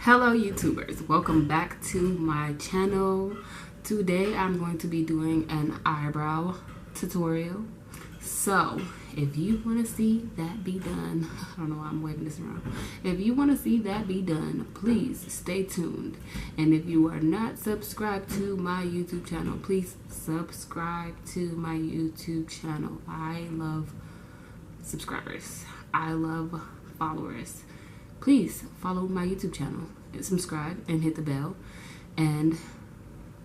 Hello YouTubers, welcome back to my channel. Today I'm going to be doing an eyebrow tutorial. So if you want to see that be done, I don't know why I'm waving this around. If you want to see that be done, please stay tuned. And if you are not subscribed to my YouTube channel, please subscribe to my YouTube channel. I love subscribers. I love followers. Please follow my YouTube channel and subscribe and hit the bell and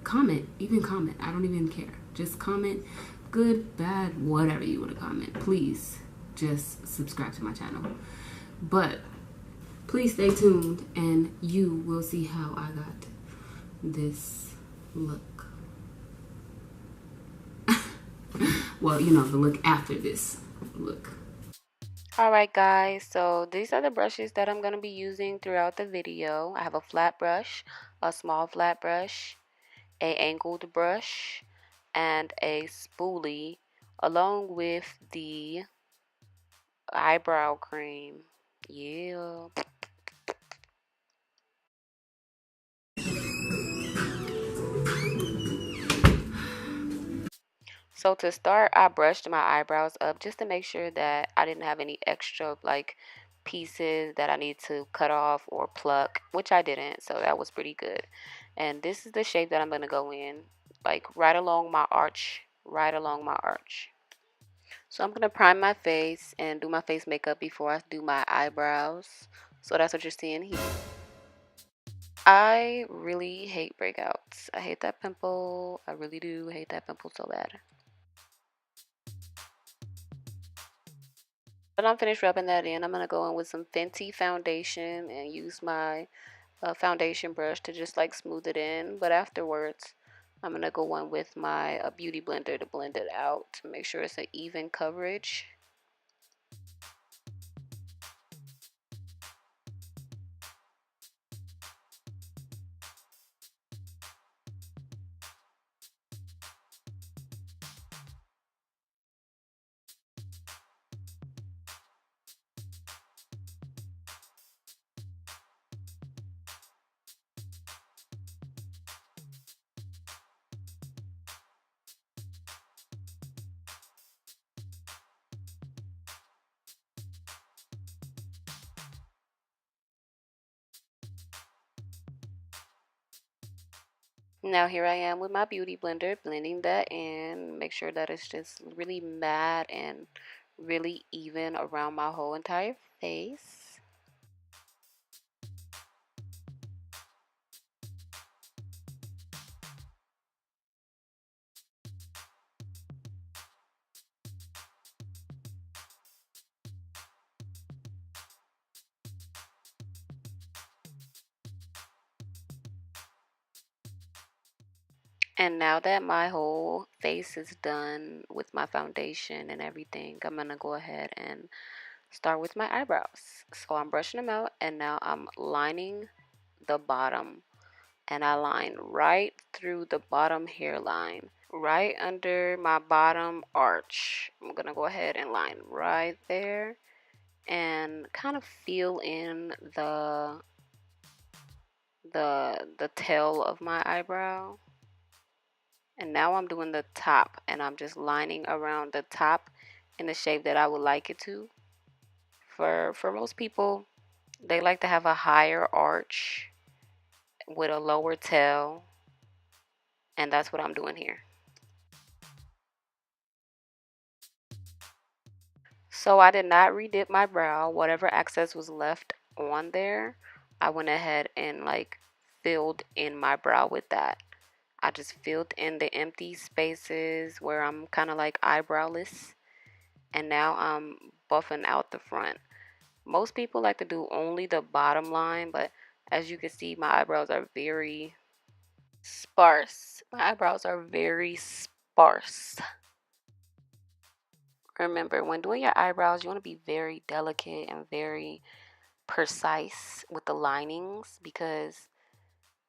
comment. Even comment. I don't even care. Just comment. Good, bad, whatever you want to comment. Please just subscribe to my channel. But please stay tuned and you will see how I got this look. Well, you know, the look after this look. Alright guys, so these are the brushes that I'm going to be using throughout the video. I have a flat brush, a small flat brush, a angled brush, and a spoolie, along with the eyebrow cream. Yeah. So to start, I brushed my eyebrows up just to make sure that I didn't have any extra pieces that I need to cut off or pluck, which I didn't, so that was pretty good. And this is the shape that I'm going to go in, like right along my arch, right along my arch. So I'm going to prime my face and do my face makeup before I do my eyebrows. So that's what you're seeing here. I really hate breakouts. I hate that pimple. I really do hate that pimple so bad. But I'm finished rubbing that in. I'm going to go in with some Fenty foundation and use my foundation brush to just like smooth it in. But afterwards, I'm going to go in with my beauty blender to blend it out to make sure it's an even coverage. Now here I am with my beauty blender, blending that in, make sure that it's just really matte and really even around my whole entire face. And now that my whole face is done with my foundation and everything, I'm going to go ahead and start with my eyebrows. So I'm brushing them out and now I'm lining the bottom. And I line right through the bottom hairline, right under my bottom arch. I'm going to go ahead and line right there and kind of fill in the tail of my eyebrow. And now I'm doing the top and I'm just lining around the top in the shape that I would like it to. For most people, they like to have a higher arch with a lower tail, and that's what I'm doing here. So I did not redip my brow. Whatever excess was left on there, I went ahead and like filled in my brow with that. I just filled in the empty spaces where I'm kind of like eyebrowless, and now I'm buffing out the front. Most people like to do only the bottom line, but as you can see, my eyebrows are very sparse. My eyebrows are very sparse. Remember, when doing your eyebrows, you want to be very delicate and very precise with the linings because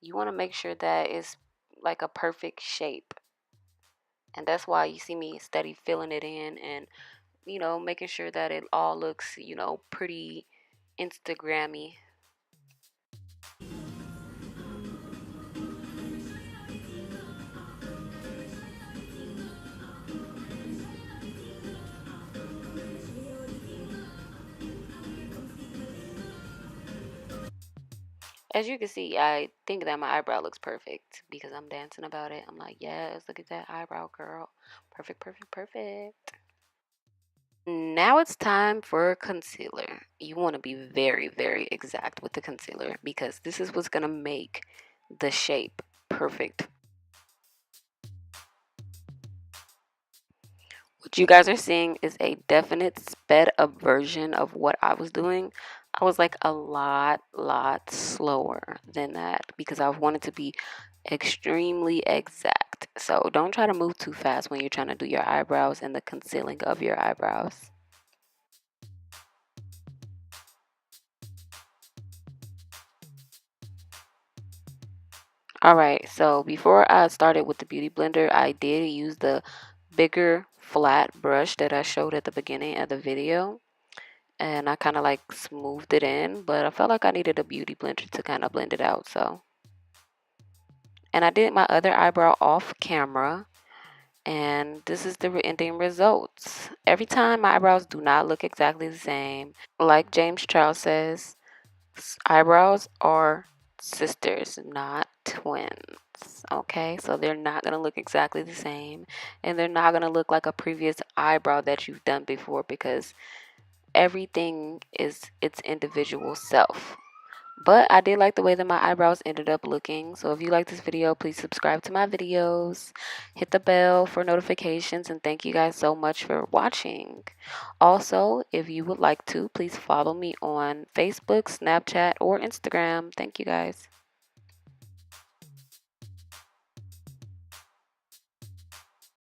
you want to make sure that it's like a perfect shape. And that's why you see me steady filling it in and, making sure that it all looks, pretty Instagrammy. As you can see, I think that my eyebrow looks perfect because I'm dancing about it. I'm like, yes, look at that eyebrow, girl. Perfect, perfect, perfect. Now it's time for concealer. You want to be very, very exact with the concealer because this is what's going to make the shape perfect. What you guys are seeing is a definite sped up version of what I was doing. I was like a lot slower than that because I wanted to be extremely exact. So don't try to move too fast when you're trying to do your eyebrows and the concealing of your eyebrows. All right, so before I started with the beauty blender, I did use the bigger flat brush that I showed at the beginning of the video. And I kind of like smoothed it in, but I felt like I needed a beauty blender to kind of blend it out. So, and I did my other eyebrow off camera, and this is the ending results. Every time my eyebrows do not look exactly the same. Like James Charles says, eyebrows are sisters, not twins. Okay, so they're not gonna look exactly the same, and they're not gonna look like a previous eyebrow that you've done before because everything is its individual self. But I did like the way that my eyebrows ended up looking. So if you like this video, please subscribe to my videos, hit the bell for notifications, and thank you guys so much for watching. Also, if you would like to, please follow me on Facebook, Snapchat, or Instagram. Thank you guys.